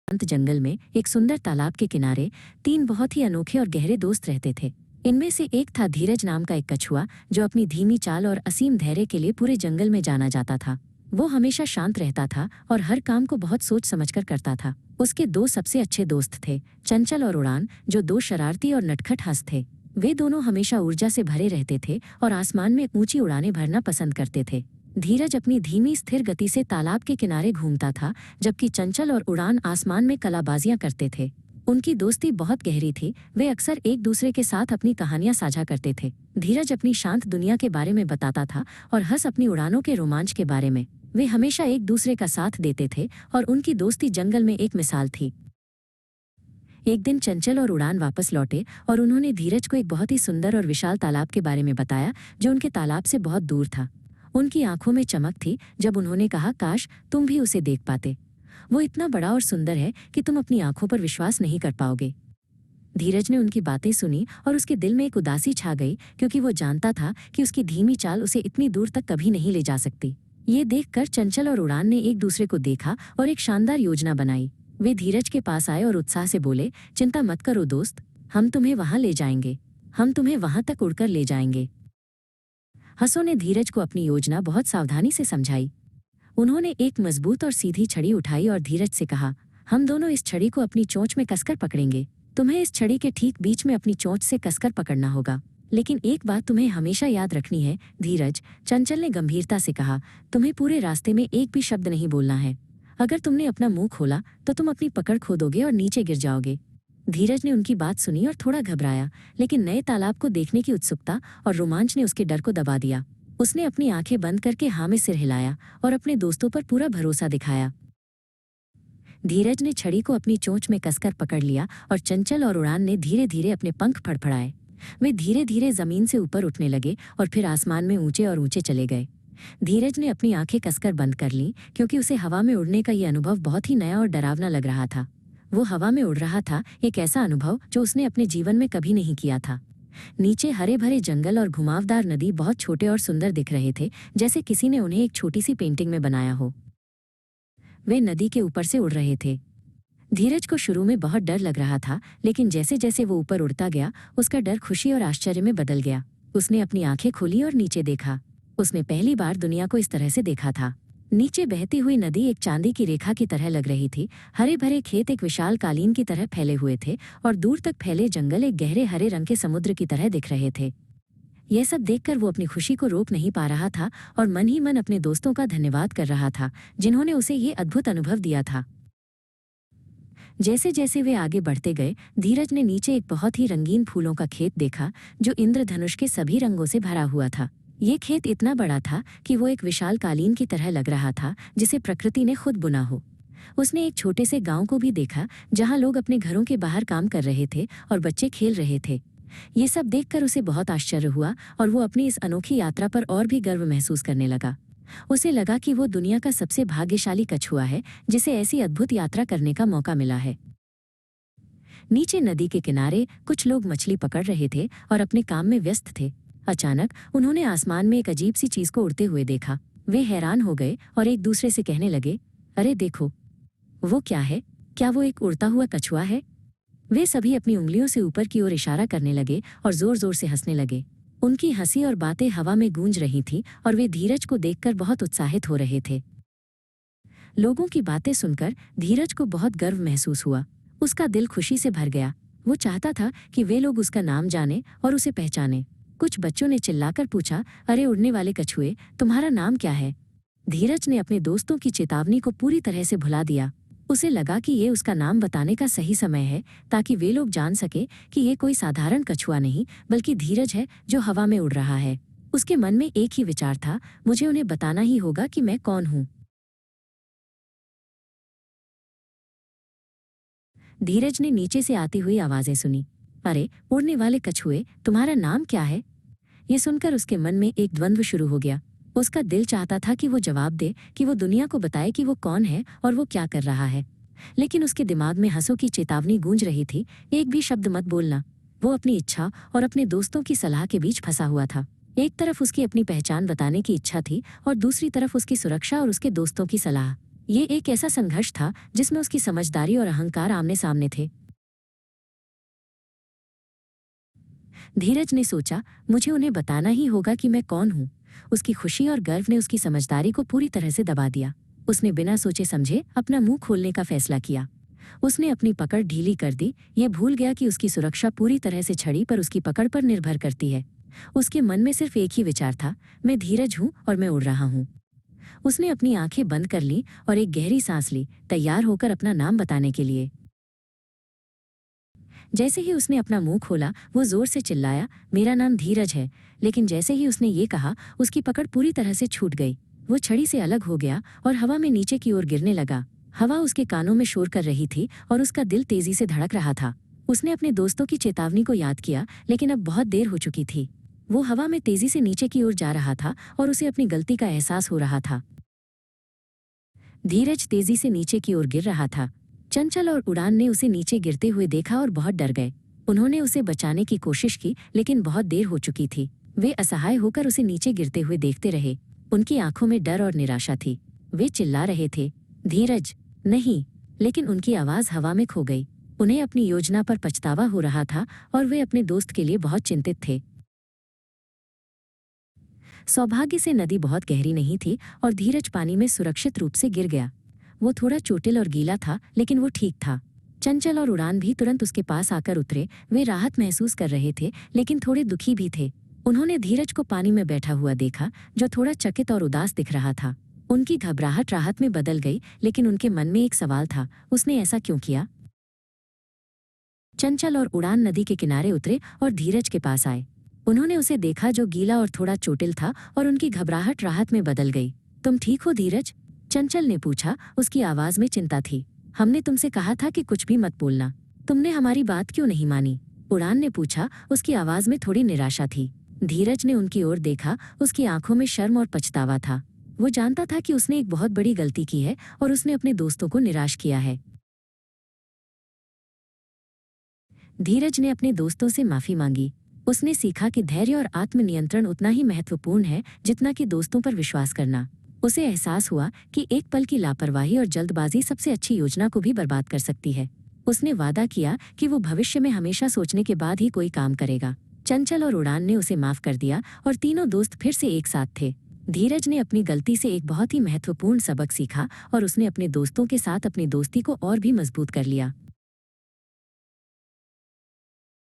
शांत जंगल में एक सुंदर तालाब के किनारे 3 बहुत ही अनोखे और गहरे दोस्त रहते थे। इनमें से एक था धीरज नाम का एक कछुआ, जो अपनी धीमी चाल और असीम धैर्य के लिए पूरे जंगल में जाना जाता था। वो हमेशा शांत रहता था और हर काम को बहुत सोच समझकर करता था। उसके 2 सबसे अच्छे दोस्त थे, चंचल और उड़ान, जो 2 शरारती और नटखट हंस थे। वे दोनों हमेशा ऊर्जा से भरे रहते थे और आसमान में ऊंची उड़ानें भरना पसंद करते थे। धीरज अपनी धीमी स्थिर गति से तालाब के किनारे घूमता था, जबकि चंचल और उड़ान आसमान में कलाबाजियां करते थे। उनकी दोस्ती बहुत गहरी थी। वे अक्सर एक दूसरे के साथ अपनी कहानियां साझा करते थे। धीरज अपनी शांत दुनिया के बारे में बताता था और हंस अपनी उड़ानों के रोमांच के बारे में। वे हमेशा एक दूसरे का साथ देते थे और उनकी दोस्ती जंगल में एक मिसाल थी। एक दिन चंचल और उड़ान वापस लौटे और उन्होंने धीरज को एक बहुत ही सुंदर और विशाल तालाब के बारे में बताया, जो उनके तालाब से बहुत दूर था। उनकी आंखों में चमक थी जब उन्होंने कहा, काश तुम भी उसे देख पाते। वो इतना बड़ा और सुंदर है कि तुम अपनी आंखों पर विश्वास नहीं कर पाओगे। धीरज ने उनकी बातें सुनी और उसके दिल में एक उदासी छा गई, क्योंकि वो जानता था कि उसकी धीमी चाल उसे इतनी दूर तक कभी नहीं ले जा सकती। ये देखकर चंचल और उड़ान ने एक दूसरे को देखा और एक शानदार योजना बनाई। वे धीरज के पास आए और उत्साह से बोले, चिंता मत करो दोस्त, हम तुम्हें वहां ले जाएंगे। हम तुम्हें वहां तक उड़कर ले जाएंगे। हंसों ने धीरज को अपनी योजना बहुत सावधानी से समझाई। उन्होंने एक मजबूत और सीधी छड़ी उठाई और धीरज से कहा, हम दोनों इस छड़ी को अपनी चोंच में कसकर पकड़ेंगे। तुम्हें इस छड़ी के ठीक बीच में अपनी चोंच से कसकर पकड़ना होगा। लेकिन एक बात तुम्हें हमेशा याद रखनी है धीरज, चंचल ने गंभीरता से कहा, तुम्हें पूरे रास्ते में एक भी शब्द नहीं बोलना है। अगर तुमने अपना मुंह खोला तो तुम अपनी पकड़ खो दोगे और नीचे गिर जाओगे। धीरज ने उनकी बात सुनी और थोड़ा घबराया, लेकिन नए तालाब को देखने की उत्सुकता और रोमांच ने उसके डर को दबा दिया। उसने अपनी आंखें बंद करके हाँ में सिर हिलाया और अपने दोस्तों पर पूरा भरोसा दिखाया। धीरज ने छड़ी को अपनी चोंच में कसकर पकड़ लिया और चंचल और उड़ान ने धीरे धीरे अपने पंख फड़फड़ाए। वे धीरे धीरे जमीन से ऊपर उठने लगे और फिर आसमान में ऊंचे और ऊंचे चले गए। धीरज ने अपनी आंखें कसकर बंद कर लीं, क्योंकि उसे हवा में उड़ने का ये अनुभव बहुत ही नया और डरावना लग रहा था। वो हवा में उड़ रहा था, एक ऐसा अनुभव जो उसने अपने जीवन में कभी नहीं किया था। नीचे हरे भरे जंगल और घुमावदार नदी बहुत छोटे और सुंदर दिख रहे थे, जैसे किसी ने उन्हें एक छोटी सी पेंटिंग में बनाया हो। वे नदी के ऊपर से उड़ रहे थे। धीरज को शुरू में बहुत डर लग रहा था, लेकिन जैसे जैसे वो ऊपर उड़ता गया, उसका डर खुशी और आश्चर्य में बदल गया। उसने अपनी आंखें खोली और नीचे देखा। उसने पहली बार दुनिया को इस तरह से देखा था। नीचे बहती हुई नदी एक चांदी की रेखा की तरह लग रही थी। हरे भरे खेत एक विशाल कालीन की तरह फैले हुए थे और दूर तक फैले जंगल एक गहरे हरे रंग के समुद्र की तरह दिख रहे थे। यह सब देखकर वो अपनी खुशी को रोक नहीं पा रहा था और मन ही मन अपने दोस्तों का धन्यवाद कर रहा था, जिन्होंने उसे ये अद्भुत अनुभव दिया था। जैसे जैसे वे आगे बढ़ते गए, धीरज ने नीचे एक बहुत ही रंगीन फूलों का खेत देखा, जो इंद्रधनुष के सभी रंगों से भरा हुआ था। ये खेत इतना बड़ा था कि वो एक विशाल कालीन की तरह लग रहा था, जिसे प्रकृति ने खुद बुना हो। उसने एक छोटे से गांव को भी देखा, जहां लोग अपने घरों के बाहर काम कर रहे थे और बच्चे खेल रहे थे। ये सब देखकर उसे बहुत आश्चर्य हुआ और वो अपनी इस अनोखी यात्रा पर और भी गर्व महसूस करने लगा। उसे लगा कि वो दुनिया का सबसे भाग्यशाली कछुआ है, जिसे ऐसी अद्भुत यात्रा करने का मौका मिला है। नीचे नदी के किनारे कुछ लोग मछली पकड़ रहे थे और अपने काम में व्यस्त थे। अचानक उन्होंने आसमान में एक अजीब सी चीज को उड़ते हुए देखा। वे हैरान हो गए और एक दूसरे से कहने लगे, अरे देखो, वो क्या है? क्या वो एक उड़ता हुआ कछुआ है? वे सभी अपनी उंगलियों से ऊपर की ओर इशारा करने लगे और जोर जोर से हंसने लगे। उनकी हंसी और बातें हवा में गूंज रही थीं और वे धीरज को देखकर बहुत उत्साहित हो रहे थे। लोगों की बातें सुनकर धीरज को बहुत गर्व महसूस हुआ। उसका दिल खुशी से भर गया। वो चाहता था कि वे लोग उसका नाम जाने और उसे पहचाने। कुछ बच्चों ने चिल्लाकर पूछा, अरे उड़ने वाले कछुए, तुम्हारा नाम क्या है? धीरज ने अपने दोस्तों की चेतावनी को पूरी तरह से भुला दिया। उसे लगा कि ये उसका नाम बताने का सही समय है, ताकि वे लोग जान सके कि ये कोई साधारण कछुआ नहीं, बल्कि धीरज है, जो हवा में उड़ रहा है। उसके मन में एक ही विचार था, मुझे उन्हें बताना ही होगा कि मैं कौन हूँ। धीरज ने नीचे से आती हुई आवाजें सुनी, अरे उड़ने वाले कछुए, तुम्हारा नाम क्या है? ये सुनकर उसके मन में एक द्वंद्व शुरू हो गया। उसका दिल चाहता था कि वो जवाब दे, कि वो दुनिया को बताए कि वो कौन है और वो क्या कर रहा है, लेकिन उसके दिमाग में हंसों की चेतावनी गूंज रही थी, एक भी शब्द मत बोलना। वो अपनी इच्छा और अपने दोस्तों की सलाह के बीच फंसा हुआ था। एक तरफ उसकी अपनी पहचान बताने की इच्छा थी और दूसरी तरफ उसकी सुरक्षा और उसके दोस्तों की सलाह। ये एक ऐसा संघर्ष था जिसमें उसकी समझदारी और अहंकार आमने सामने थे। धीरज ने सोचा, मुझे उन्हें बताना ही होगा कि मैं कौन हूँ। उसकी खुशी और गर्व ने उसकी समझदारी को पूरी तरह से दबा दिया। उसने बिना सोचे समझे अपना मुंह खोलने का फैसला किया। उसने अपनी पकड़ ढीली कर दी। ये भूल गया कि उसकी सुरक्षा पूरी तरह से छड़ी पर उसकी पकड़ पर निर्भर करती है। उसके मन में सिर्फ एक ही विचार था, मैं धीरज हूँ और मैं उड़ रहा हूँ। उसने अपनी आंखें बंद कर ली और एक गहरी सांस ली, तैयार होकर अपना नाम बताने के लिए। जैसे ही उसने अपना मुंह खोला, वो जोर से चिल्लाया, मेरा नाम धीरज है। लेकिन जैसे ही उसने ये कहा, उसकी पकड़ पूरी तरह से छूट गई। वो छड़ी से अलग हो गया और हवा में नीचे की ओर गिरने लगा। हवा उसके कानों में शोर कर रही थी और उसका दिल तेजी से धड़क रहा था। उसने अपने दोस्तों की चेतावनी को याद किया, लेकिन अब बहुत देर हो चुकी थी। वो हवा में तेजी से नीचे की ओर जा रहा था और उसे अपनी गलती का एहसास हो रहा था। धीरज तेजी से नीचे की ओर गिर रहा था। चंचल और उड़ान ने उसे नीचे गिरते हुए देखा और बहुत डर गए। उन्होंने उसे बचाने की कोशिश की, लेकिन बहुत देर हो चुकी थी। वे असहाय होकर उसे नीचे गिरते हुए देखते रहे। उनकी आंखों में डर और निराशा थी। वे चिल्ला रहे थे, धीरज, नहीं। लेकिन उनकी आवाज हवा में खो गई। उन्हें अपनी योजना पर पछतावा हो रहा था और वे अपने दोस्त के लिए बहुत चिंतित थे। सौभाग्य से नदी बहुत गहरी नहीं थी और धीरज पानी में सुरक्षित रूप से गिर गया। वो थोड़ा चोटिल और गीला था, लेकिन वो ठीक था। चंचल और उड़ान भी तुरंत उसके पास आकर उतरे। वे राहत महसूस कर रहे थे, लेकिन थोड़े दुखी भी थे। उन्होंने धीरज को पानी में बैठा हुआ देखा, जो थोड़ा चकित और उदास दिख रहा था। उनकी घबराहट राहत में बदल गई, लेकिन उनके मन में एक सवाल था, उसने ऐसा क्यों किया? चंचल और उड़ान नदी के किनारे उतरे और धीरज के पास आए। उन्होंने उसे देखा, जो गीला और थोड़ा चोटिल था, और उनकी घबराहट राहत में बदल गई। तुम ठीक हो धीरज? चंचल ने पूछा, उसकी आवाज में चिंता थी। हमने तुमसे कहा था कि कुछ भी मत बोलना। तुमने हमारी बात क्यों नहीं मानी? उड़ान ने पूछा, उसकी आवाज में थोड़ी निराशा थी। धीरज ने उनकी ओर देखा, उसकी आंखों में शर्म और पछतावा था। वो जानता था कि उसने एक बहुत बड़ी गलती की है और उसने अपने दोस्तों को निराश किया है। धीरज ने अपने दोस्तों से माफी मांगी। उसने सीखा कि धैर्य और आत्मनियंत्रण उतना ही महत्वपूर्ण है जितना कि दोस्तों पर विश्वास करना। उसे एहसास हुआ कि एक पल की लापरवाही और जल्दबाजी सबसे अच्छी योजना को भी बर्बाद कर सकती है। उसने वादा किया कि वो भविष्य में हमेशा सोचने के बाद ही कोई काम करेगा। चंचल और उड़ान ने उसे माफ कर दिया और तीनों दोस्त फिर से एक साथ थे। धीरज ने अपनी गलती से एक बहुत ही महत्वपूर्ण सबक सीखा और उसने अपने दोस्तों के साथ अपनी दोस्ती को और भी मजबूत कर लिया।